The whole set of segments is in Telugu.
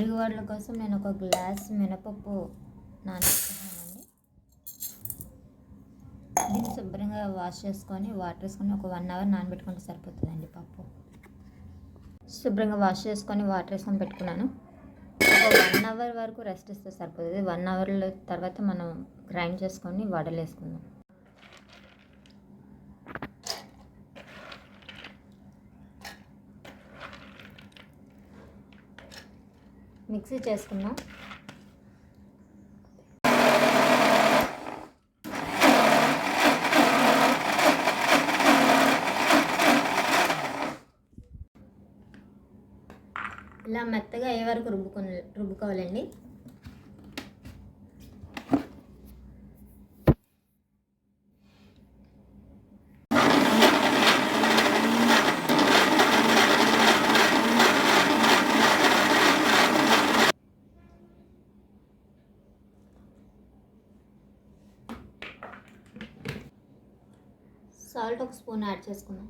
పెరుగు వడల కోసం నేను ఒక గ్లాస్ మినపప్పు నానబెట్టుకున్నానండి. దీన్ని శుభ్రంగా వాష్ చేసుకొని వాటర్ వేసుకొని ఒక 1 అవర్ నానబెట్టుకుంటే సరిపోతుందండి. పప్పు శుభ్రంగా వాష్ చేసుకొని వాటర్ వేసుకొని పెట్టుకున్నాను. ఒక 1 అవర్ వరకు రెస్ట్ ఇస్తే సరిపోతుంది. 1 అవర్ తర్వాత మనం గ్రైండ్ చేసుకొని వడలు వేసుకుందాం. మిక్సీ చేసుకుందాం. ఇలా మెత్తగా అయ్యే వరకు రుబ్బుకోవాలండి. సాల్ట్ ఒక స్పూన్ యాడ్ చేసుకుందాం.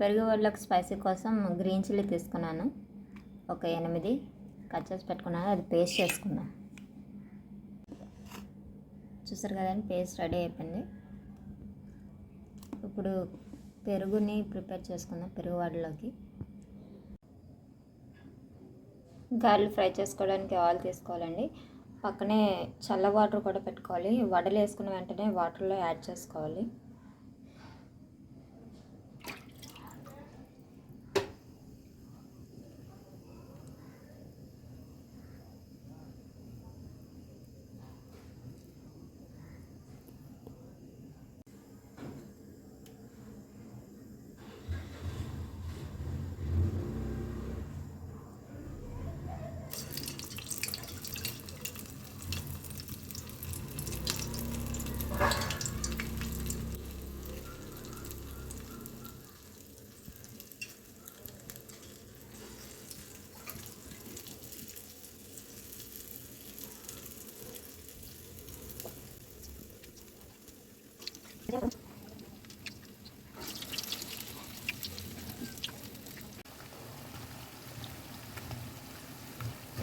పెరుగు వడలకు స్పైసీ కోసం గ్రీన్ చిల్లీ తీసుకున్నాను. ఒక 8 కట్ చేసి పెట్టుకున్నాను. అది పేస్ట్ చేసుకుందాం. చూసారు కదండి, పేస్ట్ రెడీ అయిపోయింది. ఇప్పుడు పెరుగుని ప్రిపేర్ చేసుకుందాం. పెరుగు వడలోకి గార్లు ఫ్రై చేసుకోవడానికి ఆయిల్ తీసుకోవాలండి. పక్కనే చల్ల వాటర్ కూడా పెట్టుకోవాలి. వడలు వేసుకున్న వెంటనే వాటర్లో యాడ్ చేసుకోవాలి.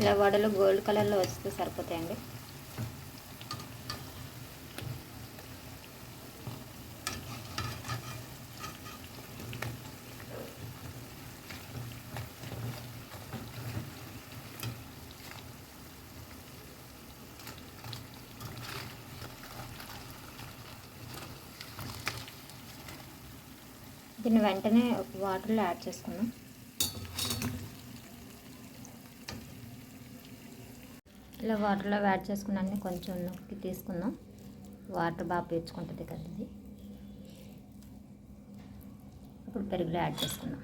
ఇలా వడలు గోల్డ్ కలర్లో వస్తే సరిపోతాయండి. దీన్ని వెంటనే వాటర్లో యాడ్ చేసుకుందాం. ఇలా వాటర్లో యాడ్ చేసుకున్నాన్ని కొంచెం నొక్కి తీసుకుందాం. వాటర్ బాగా పీల్చుకుంటుంది కదా ఇది. ఇప్పుడు పెరుగులో యాడ్ చేసుకుందాం.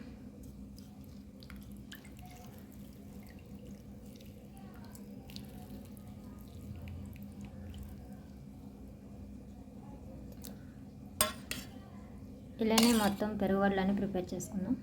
ఇలానే మొత్తం పెరుగు వడలన్నీ ప్రిపేర్ చేసుకుందాం.